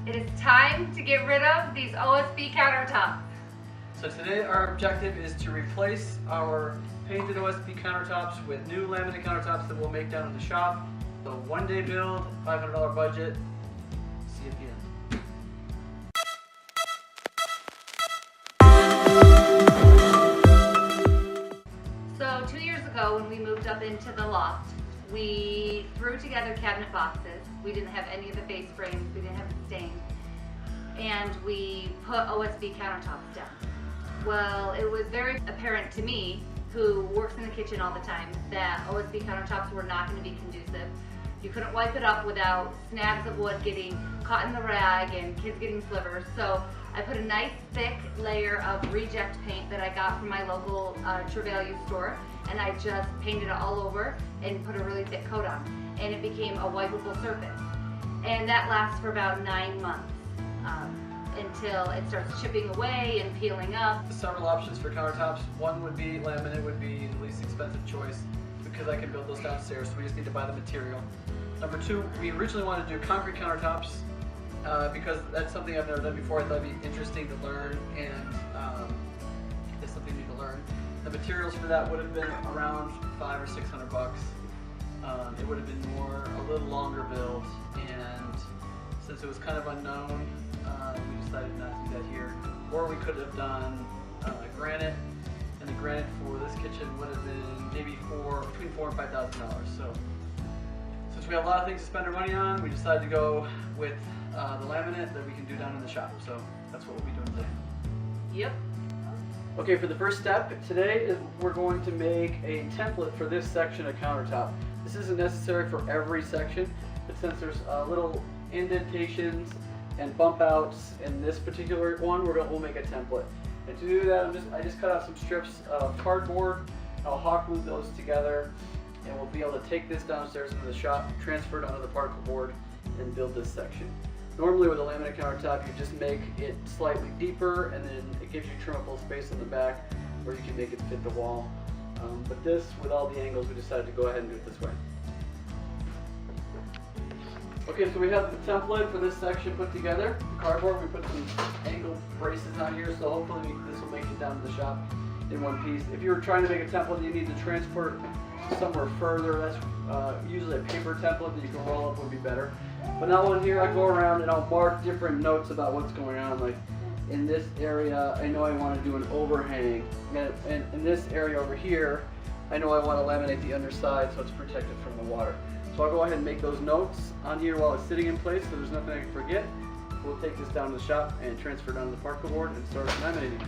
It is time to get rid of these OSB countertops. So today our objective is to replace our painted OSB countertops with new laminate countertops that we'll make down in the shop. So one-day build, $500 budget. See you at the end. So 2 years ago when we moved up into the loft, we threw together cabinet boxes. We didn't have any of the face frames, we didn't have it stained. And we put OSB countertops down. Well, it was very apparent to me, who works in the kitchen all the time, that OSB countertops were not going to be conducive. You couldn't wipe it up without snags of wood getting caught in the rag and kids getting slivers. So I put a nice thick layer of reject paint that I got from my local True Value store, and I just painted it all over and put a really thick coat on. And it became a wipeable surface. And that lasts for about 9 months. Until it starts chipping away and peeling up. Several options for countertops. One would be laminate, would be the least expensive choice because I can build those downstairs, so we just need to buy the material. Number two, we originally wanted to do concrete countertops because that's something I've never done before. I thought it'd be interesting to learn, and it's something new to learn. The materials for that would have been around $500 or $600. It would have been a little longer build, and since it was kind of unknown, we decided not to do that here. Or we could have done granite, and the granite for this kitchen would have been maybe between $4,000 and $5,000. So since we have a lot of things to spend our money on, we decided to go with the laminate that we can do down in the shop. So that's what we'll be doing today. Yep. Okay, for the first step today is we're going to make a template for this section of countertop. This isn't necessary for every section, but since there's little indentations and bump outs in this particular one, we'll make a template. And to do that, I just cut out some strips of cardboard. I'll hot glue those together, and we'll be able to take this downstairs into the shop, transfer it onto the particle board, and build this section. Normally with a laminate countertop, you just make it slightly deeper, and then it gives you trimmable space in the back where you can make it fit the wall. But this, with all the angles, we decided to go ahead and do it this way. Okay, so we have the template for this section put together. The cardboard, we put some angle braces on here, so hopefully this will make it down to the shop in one piece. If you were trying to make a template you need to transport somewhere further, that's usually a paper template that you can roll up would be better. But now in here I go around and I'll mark different notes about what's going on. Like in this area, I know I want to do an overhang. And in this area over here, I know I want to laminate the underside so it's protected from the water. So I'll go ahead and make those notes on here while it's sitting in place so there's nothing I can forget. We'll take this down to the shop and transfer it onto the particle board and start laminating.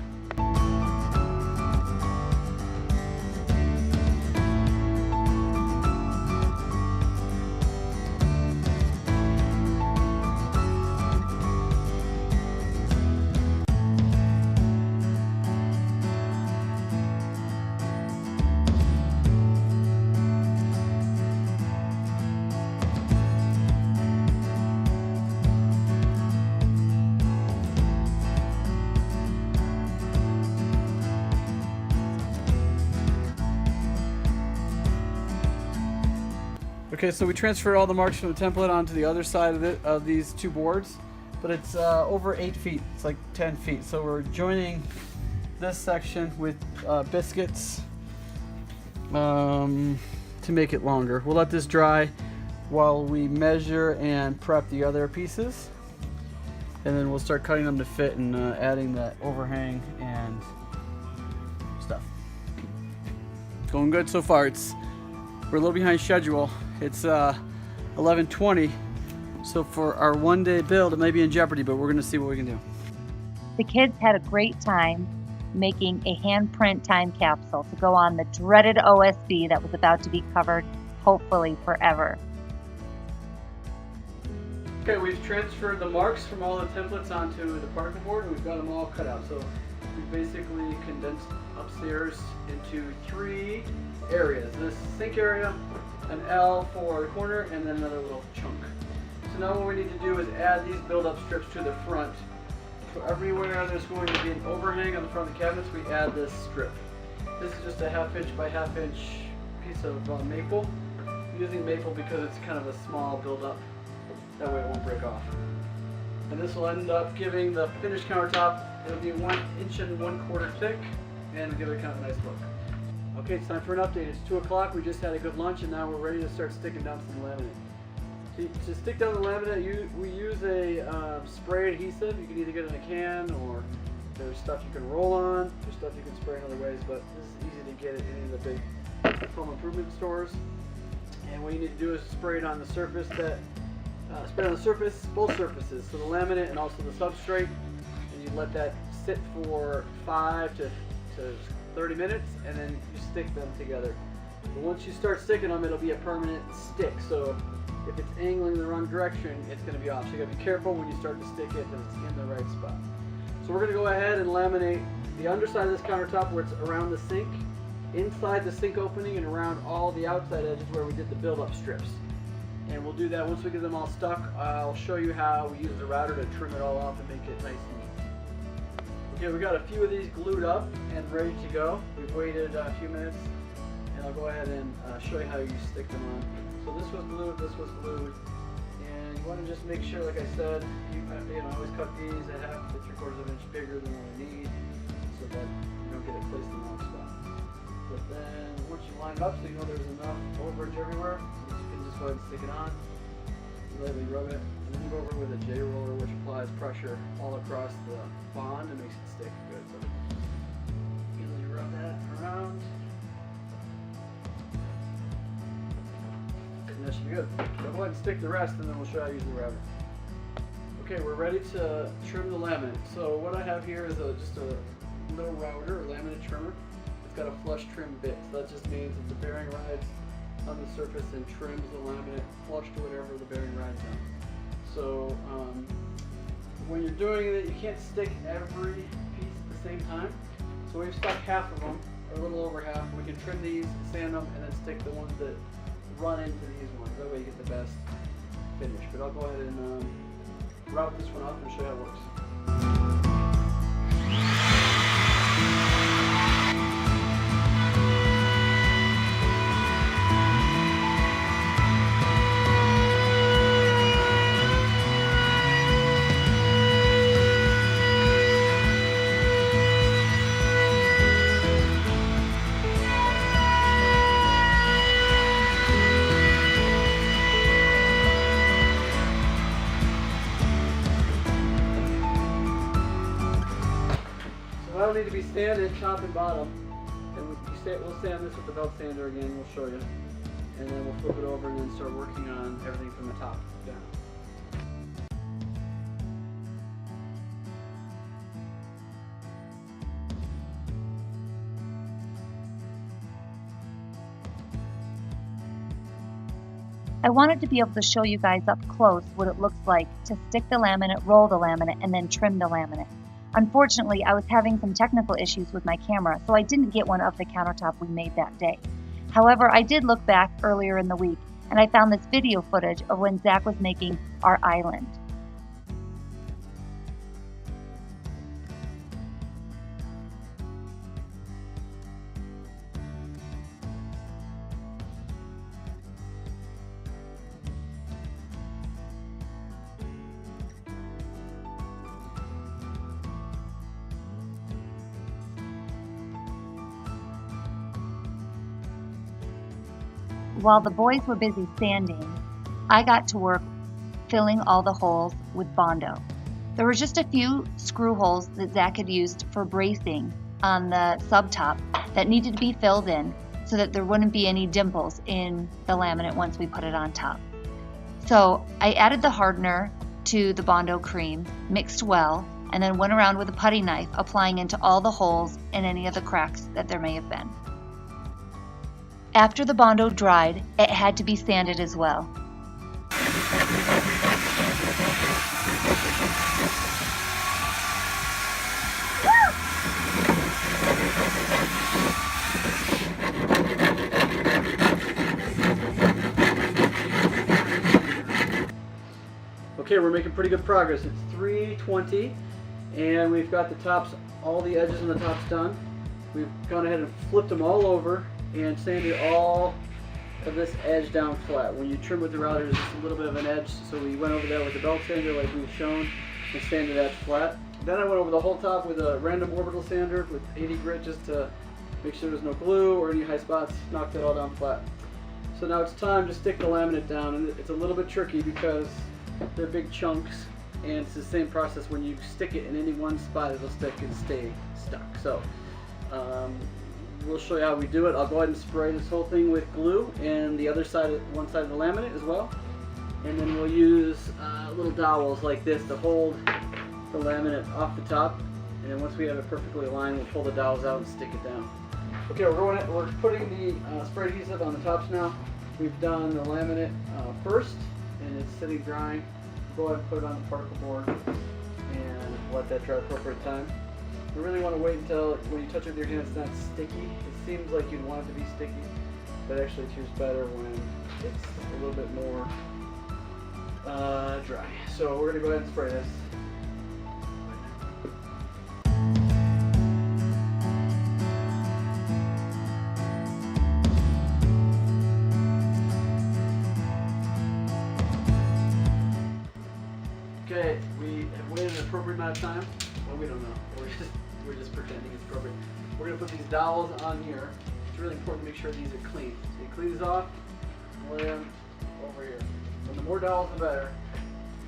Okay, so we transferred all the marks from the template onto the other side of these two boards, but it's over 8 feet. It's like 10 feet. So we're joining this section with biscuits to make it longer. We'll let this dry while we measure and prep the other pieces, and then we'll start cutting them to fit and adding that overhang and stuff. Going good so far. We're a little behind schedule. It's 11:20, so for our one-day build, it may be in jeopardy, but we're going to see what we can do. The kids had a great time making a handprint time capsule to go on the dreaded OSB that was about to be covered, hopefully forever. Okay, we've transferred the marks from all the templates onto the particle board, and we've got them all cut out. So we've basically condensed upstairs into 3 areas. This sink area, an L for the corner, and then another little chunk. So now what we need to do is add these build-up strips to the front. So everywhere there's going to be an overhang on the front of the cabinets, we add this strip. This is just a 1/2 inch by 1/2 inch piece of maple. I'm using maple because it's kind of a small build-up. That way it won't break off. And this will end up giving the finished countertop, it'll be 1 1 1/4 thick, and give it kind of a nice look. Okay, it's time for an update. It's 2 o'clock, we just had a good lunch, and now we're ready to start sticking down some laminate. To stick down the laminate, we use a spray adhesive. You can either get it in a can, or there's stuff you can roll on, there's stuff you can spray in other ways, but this is easy to get at any of the big home improvement stores. And what you need to do is spray it on the surface spray on the surface, both surfaces, so the laminate and also the substrate, and you let that sit for 5 to 30 minutes, and then you stick them together. But once you start sticking them, it'll be a permanent stick, so if it's angling in the wrong direction, it's going to be off. So you got to be careful when you start to stick it that it's in the right spot. So we're going to go ahead and laminate the underside of this countertop where it's around the sink, inside the sink opening, and around all the outside edges where we did the build-up strips. And we'll do that once we get them all stuck. I'll show you how we use the router to trim it all off and make it nice and neat. Okay, we got a few of these glued up and ready to go. We've waited a few minutes, and I'll go ahead and show you how you stick them on. So this was glued, and you want to just make sure, like I said, you always cut these at 1/2 to 3/4 of an inch bigger than what we need, so that you don't get it placed in the wrong spot. But then once you line it up, so you know there's enough overage everywhere, you can just go ahead and stick it on, lightly rub it, and then you go over with a J roller, which applies pressure all across the bond and makes it stick good. So easily rub that around. That should be good. So go ahead and stick the rest, and then we'll show you how to use the router. Okay, we're ready to trim the laminate. So what I have here is just a little router, or laminate trimmer. It's got a flush trim bit. So that just means that the bearing rides on the surface and trims the laminate flush to whatever the bearing rides on. So when you're doing it, you can't stick every piece at the same time. So we've stuck half of them, or a little over half. We can trim these, sand them, and then stick the ones that run into these ones. That way you get the best finish. But I'll go ahead and route this one off and show you how it works. That'll need to be sanded top and bottom, and we'll sand this with the belt sander again. We'll show you, and then we'll flip it over and then start working on everything from the top down. I wanted to be able to show you guys up close what it looks like to stick the laminate, roll the laminate, and then trim the laminate. Unfortunately, I was having some technical issues with my camera, so I didn't get one of the countertop we made that day. However, I did look back earlier in the week, and I found this video footage of when Zach was making our island. While the boys were busy sanding, I got to work filling all the holes with Bondo. There were just a few screw holes that Zach had used for bracing on the subtop that needed to be filled in so that there wouldn't be any dimples in the laminate once we put it on top. So I added the hardener to the Bondo cream, mixed well, and then went around with a putty knife, applying into all the holes and any of the cracks that there may have been. After the Bondo dried, it had to be sanded as well. Okay, we're making pretty good progress. It's 3:20, and we've got the tops, all the edges on the tops done. We've gone ahead and flipped them all over and sanded all of this edge down flat. When you trim with the router, there's just a little bit of an edge, so we went over that with the belt sander like we've shown, and sanded that flat. Then I went over the whole top with a random orbital sander with 80 grit just to make sure there's no glue or any high spots. Knocked it all down flat. So now it's time to stick the laminate down, and it's a little bit tricky because they're big chunks, and it's the same process. When you stick it in any one spot, it'll stick and stay stuck. So we'll show you how we do it. I'll go ahead and spray this whole thing with glue and the other side, one side of the laminate as well. And then we'll use little dowels like this to hold the laminate off the top. And then once we have it perfectly aligned, we'll pull the dowels out and stick it down. Okay, we're putting the spray adhesive on the tops now. We've done the laminate first, and it's sitting drying. Go ahead and put it on the particle board and let that dry appropriate time. You really want to wait until when you touch it with your hand it's not sticky. It seems like you'd want it to be sticky, but actually it tastes better when it's a little bit more dry. So we're going to go ahead and spray this. Okay, we have waited an appropriate amount of time. Well, we don't know. We're just pretending it's appropriate. We're going to put these dowels on here. It's really important to make sure these are clean. So you clean these off and lay them over here. And the more dowels the better,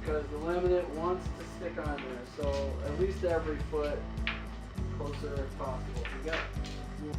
because the laminate wants to stick on there. So at least every foot closer as possible. You got it.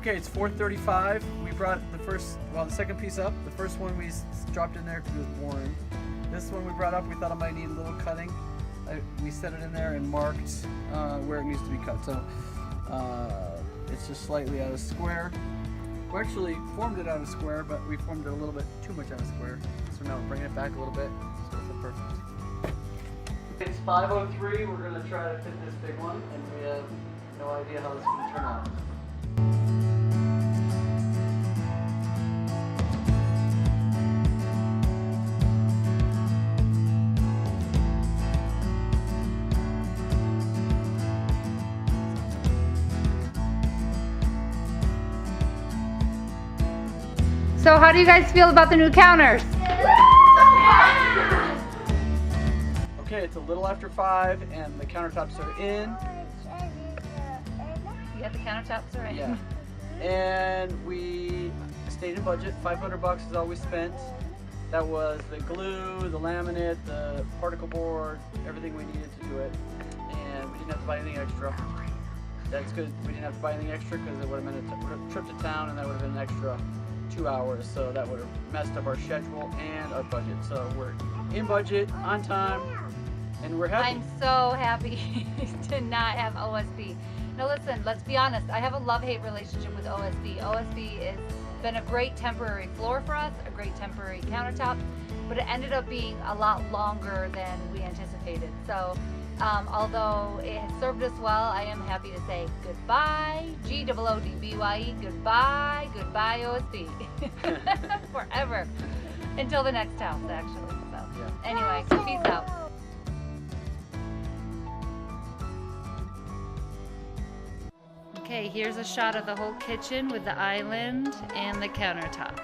Okay, it's 4:35. We brought the second piece up. The first one we dropped in there because it was boring. This one we brought up, we thought it might need a little cutting. We set it in there and marked where it needs to be cut. So it's just slightly out of square. We actually formed it out of square, but we formed it a little bit too much out of square. So now we're bringing it back a little bit. So it's perfect. It's 5:03. We're going to try to fit this big one, and we have no idea how this is going to turn out. So how do you guys feel about the new counters? Okay, it's a little after 5 and the countertops are in. You got the countertops are in? Yeah. And we stayed in budget. $500 is all we spent. That was the glue, the laminate, the particle board, everything we needed to do it. And we didn't have to buy anything extra. That's good. We didn't have to buy anything extra because it would have been a trip to town and that would have been an extra 2 hours, so that would have messed up our schedule and our budget. So we're in budget, on time, and we're happy. I'm so happy to not have OSB. Now listen, let's be honest, I have a love-hate relationship with OSB. OSB has been a great temporary floor for us, a great temporary countertop, but it ended up being a lot longer than we anticipated. anticipated. So although it has served us well, I am happy to say goodbye, GOODBYE, goodbye, goodbye OSB. Forever. Until the next house, actually. So anyway, peace out. Okay, here's a shot of the whole kitchen with the island and the countertops.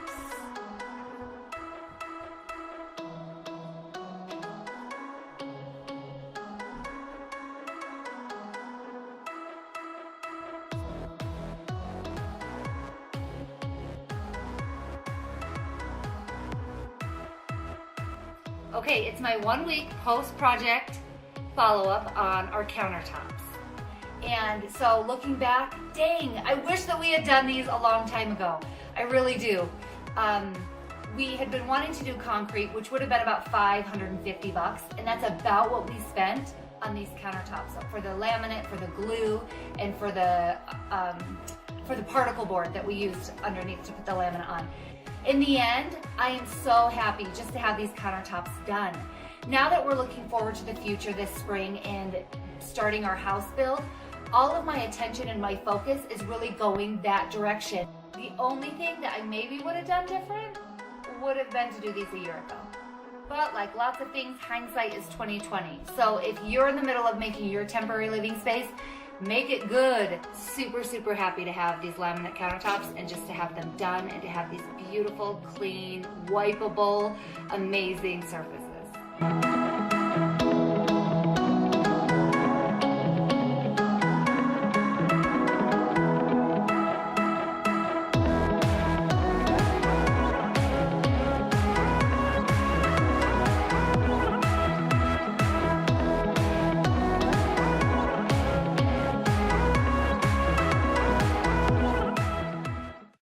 Okay, it's my 1 week post-project follow-up on our countertops. And so looking back, dang, I wish that we had done these a long time ago. I really do. We had been wanting to do concrete, which would have been about $550, and that's about what we spent on these countertops. So for the laminate, for the glue, and for the particle board that we used underneath to put the laminate on. In the end, I am so happy just to have these countertops done. Now that we're looking forward to the future this spring and starting our house build, all of my attention and my focus is really going that direction. The only thing that I maybe would have done different would have been to do these a year ago. But like lots of things, hindsight is 20/20. So if you're in the middle of making your temporary living space, make it good. Super, super happy to have these laminate countertops and just to have them done and to have these beautiful, clean, wipeable, amazing surfaces.